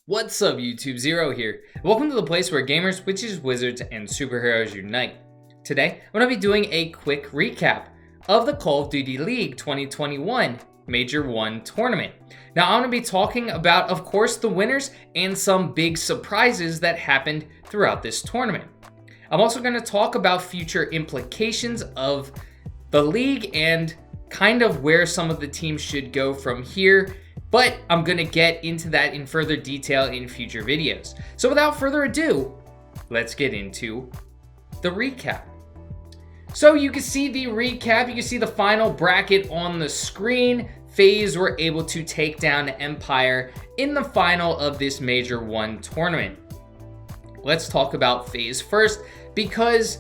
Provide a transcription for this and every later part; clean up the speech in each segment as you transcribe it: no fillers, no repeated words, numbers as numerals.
What's up, YouTube? Zero here. Welcome to the place where gamers, witches, wizards, and superheroes unite. Today, I'm going to be doing a quick recap of the Call of Duty League 2021 Major 1 tournament. Now, I'm going to be talking about, of course, the winners and some big surprises that happened throughout this tournament. I'm also going to talk about future implications of the league and kind of where some of the teams should go from here. But I'm going to get into that in further detail in future videos. So without further ado, let's get into the recap. So you can see the recap, you can see the final bracket on the screen. FaZe were able to take down Empire in the final of this Major 1 tournament. Let's talk about FaZe first, because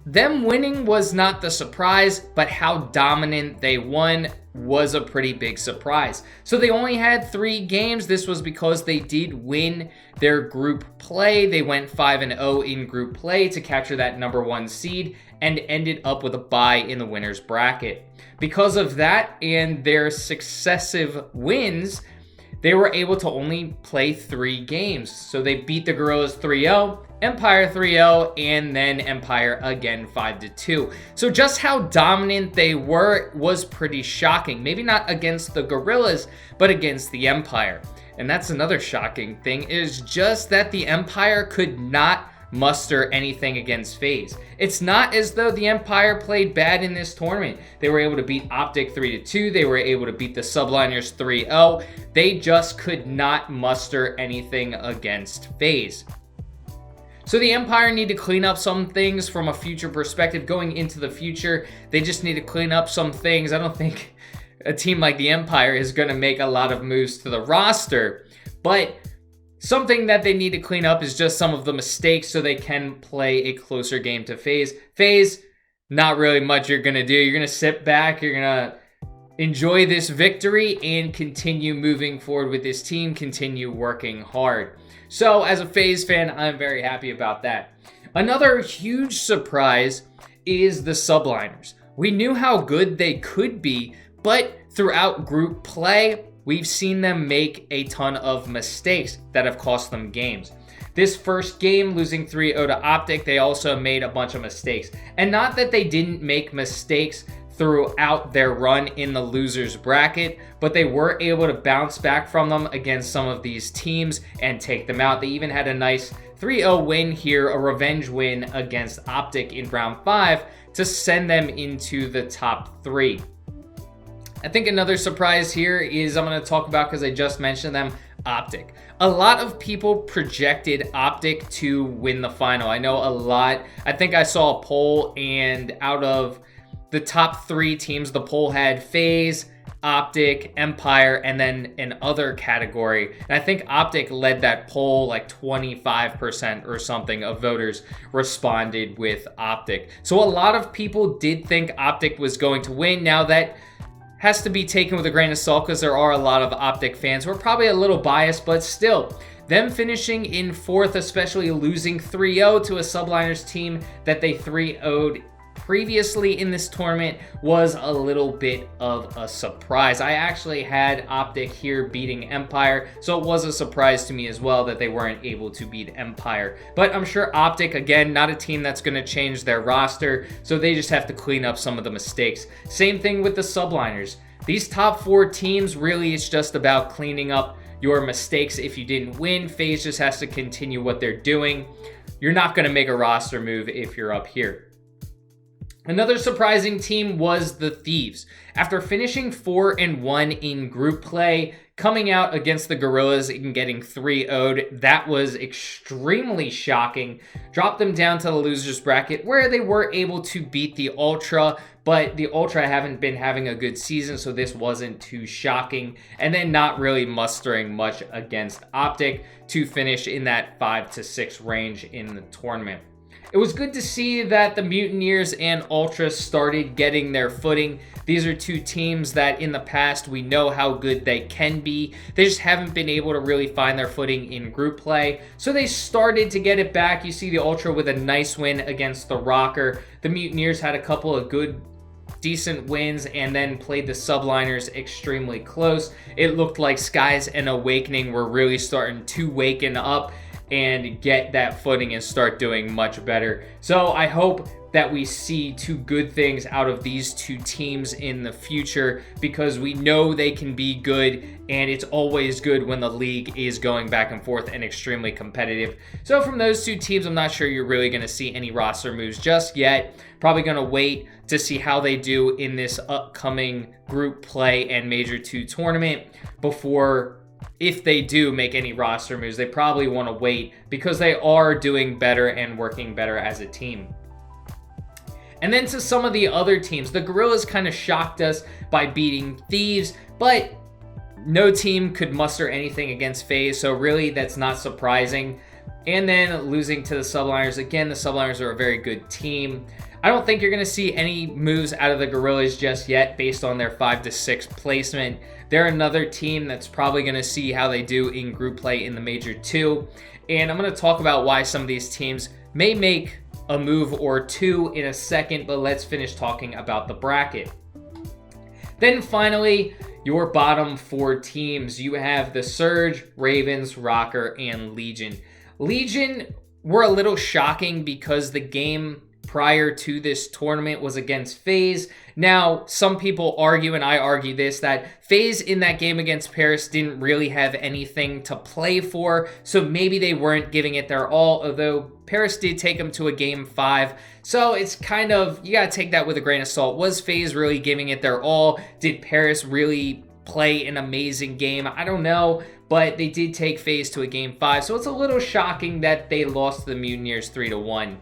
them winning was not the surprise, but how dominant they won was a pretty big surprise. So they only had 3 games. This was because they did win their group play. They went 5-0 in group play to capture that number 1 seed and ended up with a bye in the winner's bracket. Because of that and their successive wins, they were able to only play 3 games. So they beat the Gorillas 3-0, Empire 3-0, and then Empire again 5-2. So just how dominant they were was pretty shocking. Maybe not against the Gorillas, but against the Empire. And that's another shocking thing, is just that the Empire could not muster anything against FaZe. It's not as though the Empire played bad in this tournament. They were able to beat Optic 3-2. They were able to beat the Subliners 3-0. They just could not muster anything against FaZe. So the Empire need to clean up some things from a future perspective going into the future. They just need to clean up some things. I don't think a team like the Empire is going to make a lot of moves to the roster, but something that they need to clean up is just some of the mistakes so they can play a closer game to FaZe. FaZe, not really much you're going to do. You're going to sit back, you're going to enjoy this victory and continue moving forward with this team, continue working hard. So as a FaZe fan, I'm very happy about that. Another huge surprise is the Subliners. We knew how good they could be, but throughout group play, we've seen them make a ton of mistakes that have cost them games. This first game, losing 3-0 to Optic, they also made a bunch of mistakes. And not that they didn't make mistakes throughout their run in the losers bracket, but they were able to bounce back from them against some of these teams and take them out. They even had a nice 3-0 win here, a revenge win against Optic in round 5 to send them into the top 3. I think another surprise here is I'm going to talk about, because I just mentioned them, Optic. A lot of people projected Optic to win the final. I know a lot. I think I saw a poll, and out of the top 3 teams, the poll had FaZe, Optic, Empire, and then an other category. And I think Optic led that poll, like 25% or something of voters responded with Optic. So a lot of people did think Optic was going to win. Now that has to be taken with a grain of salt, because there are a lot of Optic fans who are probably a little biased, but still, them finishing in 4th, especially losing 3-0 to a Subliners team that they 3-0'd previously in this tournament, was a little bit of a surprise. I actually had Optic here beating Empire, so it was a surprise to me as well that they weren't able to beat Empire. But I'm sure Optic, again, not a team that's going to change their roster, so they just have to clean up some of the mistakes. Same thing with the Subliners. These top 4 teams, really, it's just about cleaning up your mistakes. If you didn't win, FaZe just has to continue what they're doing. You're not going to make a roster move if you're up here. Another surprising team was the Thieves. After finishing 4-1 in group play, coming out against the Gorillas and getting 3-0'd, that was extremely shocking. Dropped them down to the losers bracket, where they were able to beat the Ultra, but the Ultra haven't been having a good season, so this wasn't too shocking. And then not really mustering much against Optic to finish in that 5-6 range in the tournament. It was good to see that the Mutineers and Ultras started getting their footing. These are 2 teams that in the past we know how good they can be. They just haven't been able to really find their footing in group play. So they started to get it back. You see the Ultra with a nice win against the Rocker. The Mutineers had a couple of good decent wins and then played the subliners extremely close. It looked like Skies and Awakening were really starting to waken up and get that footing and start doing much better. So I hope that we see two good things out of these two teams in the future, because we know they can be good, and it's always good when the league is going back and forth and extremely competitive. So from those two teams, I'm not sure you're really going to see any roster moves just yet. Probably going to wait to see how they do in this upcoming group play and Major 2 tournament before, if they do make any roster moves. They probably want to wait because they are doing better and working better as a team. And then to some of the other teams, the Gorillas kind of shocked us by beating Thieves, but no team could muster anything against FaZe, so really that's not surprising. And then losing to the Subliners. Again, the Subliners are a very good team. I don't think you're going to see any moves out of the Gorillas just yet based on their 5 to 6 placement. They're another team that's probably going to see how they do in group play in the Major 2. And I'm going to talk about why some of these teams may make a move or two in a second, but let's finish talking about the bracket. Then finally, your bottom 4 teams. You have the Surge, Ravens, Rocker, and Legion. Legion were a little shocking because the game prior to this tournament was against FaZe. Now, some people argue, and I argue this, that FaZe in that game against Paris didn't really have anything to play for, so maybe they weren't giving it their all, although Paris did take them to a game 5. So it's kind of, you gotta take that with a grain of salt. Was FaZe really giving it their all? Did Paris really play an amazing game? I don't know, but they did take FaZe to a game 5, so it's a little shocking that they lost to the Mutineers 3-1.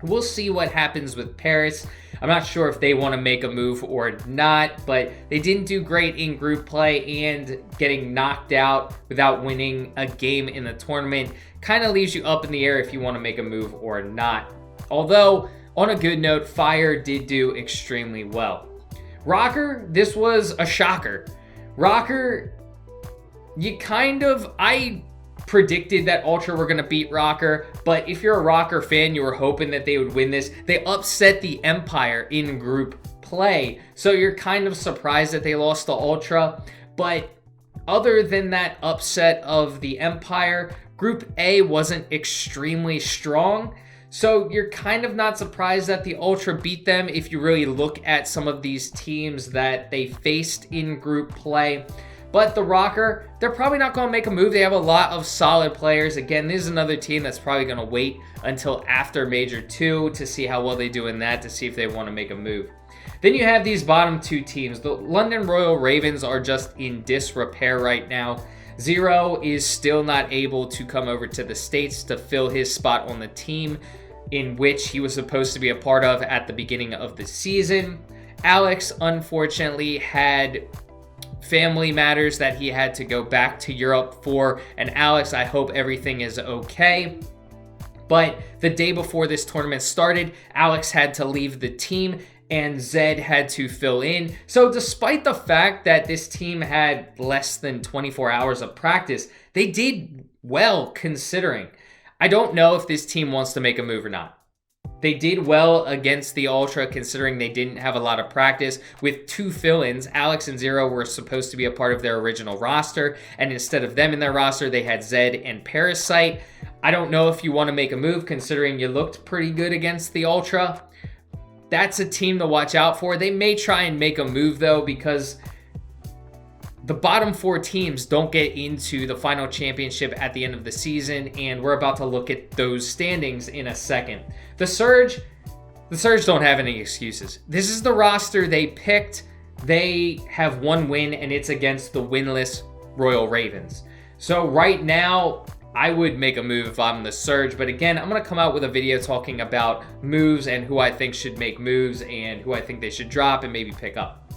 We'll see what happens with Paris. I'm not sure if they want to make a move or not, but they didn't do great in group play, and getting knocked out without winning a game in the tournament kind of leaves you up in the air if you want to make a move or not. Although, on a good note, Fire did do extremely well. Rocker, this was a shocker. Rocker, I predicted that Ultra were going to beat Rocker, but if you're a Rocker fan, you were hoping that they would win this. They upset the Empire in group play, so you're kind of surprised that they lost to Ultra. But other than that upset of the Empire, Group A wasn't extremely strong, so you're kind of not surprised that the Ultra beat them if you really look at some of these teams that they faced in group play. But the Rocker, they're probably not going to make a move. They have a lot of solid players. Again, this is another team that's probably going to wait until after Major 2 to see how well they do in that, to see if they want to make a move. Then you have these bottom 2 teams. The London Royal Ravens are just in disrepair right now. Zero is still not able to come over to the States to fill his spot on the team in which he was supposed to be a part of at the beginning of the season. Alex, unfortunately, had family matters that he had to go back to Europe for. And Alex, I hope everything is okay. But the day before this tournament started, Alex had to leave the team and Zed had to fill in. So despite the fact that this team had less than 24 hours of practice, they did well considering. I don't know if this team wants to make a move or not. They did well against the Ultra considering they didn't have a lot of practice with 2 fill-ins. Alex and Zero were supposed to be a part of their original roster, and instead of them in their roster, they had Zed and Parasite. I don't know if you want to make a move considering you looked pretty good against the Ultra. That's a team to watch out for. They may try and make a move though, because the bottom 4 teams don't get into the final championship at the end of the season, and we're about to look at those standings in a second. The Surge don't have any excuses. This is the roster they picked. They have 1 win, and it's against the winless Royal Ravens. So right now, I would make a move if I'm the Surge, but again, I'm going to come out with a video talking about moves and who I think should make moves and who I think they should drop and maybe pick up.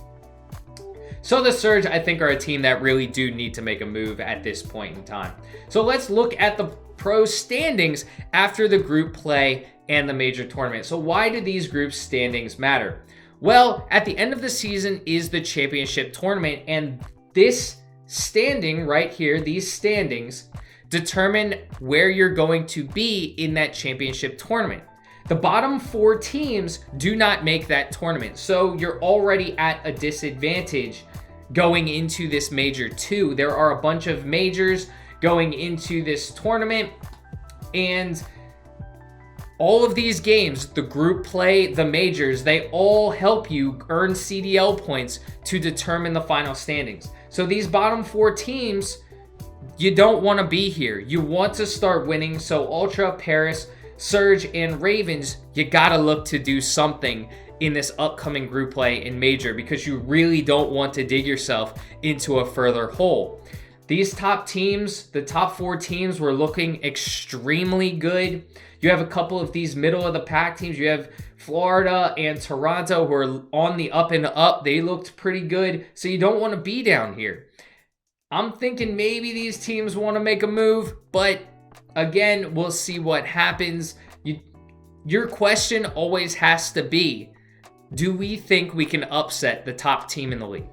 So the Surge, I think, are a team that really do need to make a move at this point in time. So let's look at the pro standings after the group play and the major tournament. So why do these group standings matter? Well, at the end of the season is the championship tournament, and this standing right here, these standings, determine where you're going to be in that championship tournament. The bottom 4 teams do not make that tournament. So you're already at a disadvantage going into this Major 2. There are a bunch of majors going into this tournament, and all of these games, the group play, the majors, they all help you earn CDL points to determine the final standings. So these bottom 4 teams, you don't want to be here. You want to start winning. So Ultra, Paris, Surge, and Ravens, you gotta look to do something in this upcoming group play in Major, because you really don't want to dig yourself into a further hole. These top teams, the top 4 teams, were looking extremely good. You have a couple of these middle of the pack teams. You have Florida and Toronto who are on the up and up. They looked pretty good, so you don't want to be down here. I'm thinking maybe these teams want to make a move, but again, we'll see what happens. Your question always has to be, do we think we can upset the top team in the league?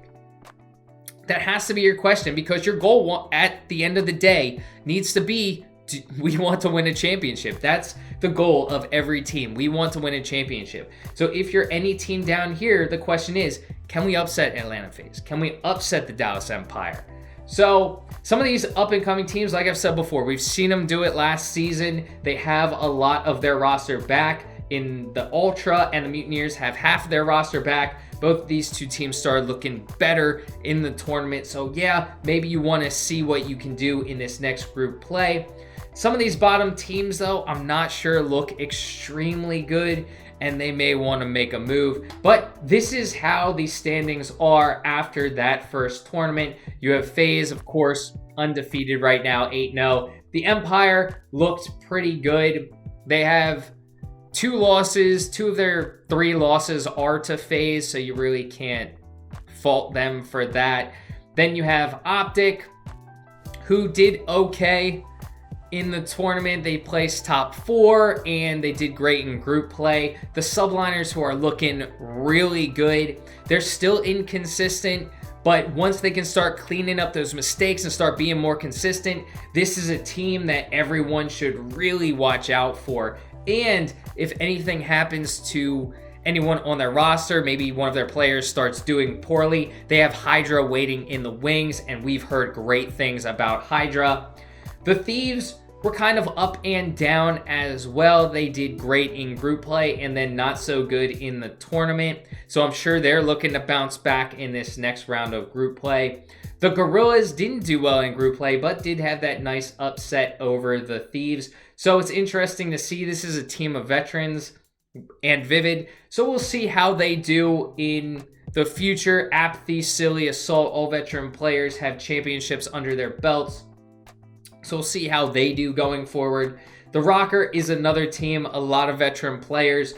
That has to be your question, because your goal at the end of the day needs to be, we want to win a championship. That's the goal of every team. We want to win a championship. So if you're any team down here, the question is, can we upset Atlanta FaZe? Can we upset the Dallas Empire? So some of these up-and-coming teams, like I've said before, we've seen them do it last season. They have a lot of their roster back. In the Ultra and the Mutineers have half of their roster back. Both of these 2 teams started looking better in the tournament. So yeah, maybe you want to see what you can do in this next group play. Some of these bottom teams, though, I'm not sure look extremely good, and they may want to make a move. But this is how the standings are after that first tournament. You have FaZe, of course, undefeated right now, 8-0. The Empire looked pretty good. They have 2 losses. 2 of their 3 losses are to FaZe, so you really can't fault them for that. Then you have Optic, who did okay in the tournament. They placed top 4, and they did great in group play. The Subliners, who are looking really good. They're still inconsistent, but once they can start cleaning up those mistakes and start being more consistent, this is a team that everyone should really watch out for. And if anything happens to anyone on their roster, maybe one of their players starts doing poorly, they have Hydra waiting in the wings, and we've heard great things about Hydra. The Thieves were kind of up and down as well. They did great in group play and then not so good in the tournament. So I'm sure they're looking to bounce back in this next round of group play. The Gorillas didn't do well in group play, but did have that nice upset over the Thieves. So it's interesting to see. This is a team of veterans and Vivid. So we'll see how they do in the future. Apathy, Silly, Assault, all veteran players have championships under their belts. So we'll see how they do going forward. The Rocker is another team, a lot of veteran players.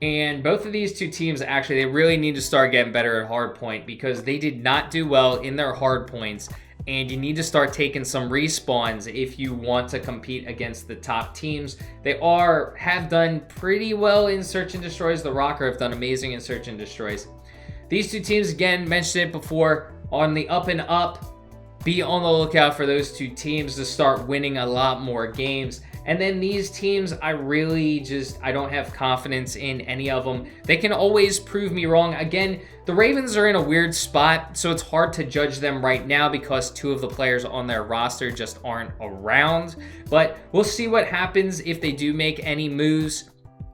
And both of these 2 teams, actually, they really need to start getting better at hardpoint, because they did not do well in their hardpoints. And you need to start taking some respawns if you want to compete against the top teams. They have done pretty well in Search and Destroys. The Rocker have done amazing in Search and Destroys. These 2 teams, again, mentioned it before, on the up and up. Be on the lookout for those 2 teams to start winning a lot more games. And then these teams, I don't have confidence in any of them. They can always prove me wrong. Again, the Ravens are in a weird spot, so it's hard to judge them right now because 2 of the players on their roster just aren't around. But we'll see what happens if they do make any moves.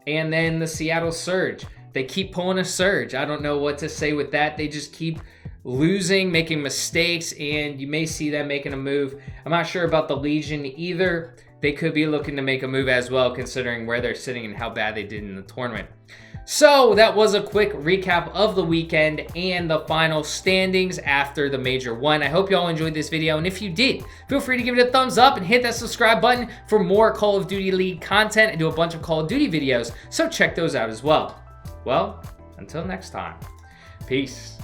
And then the Seattle Surge. They keep pulling a Surge. I don't know what to say with that. They just keep losing, making mistakes, and you may see them making a move. I'm not sure about the Legion either. They could be looking to make a move as well, considering where they're sitting and how bad they did in the tournament. So that was a quick recap of the weekend and the final standings after the Major 1. I hope you all enjoyed this video, and if you did, feel free to give it a thumbs up and hit that subscribe button for more Call of Duty League content. I do a bunch of Call of Duty videos, so check those out as well. Well, until next time, peace.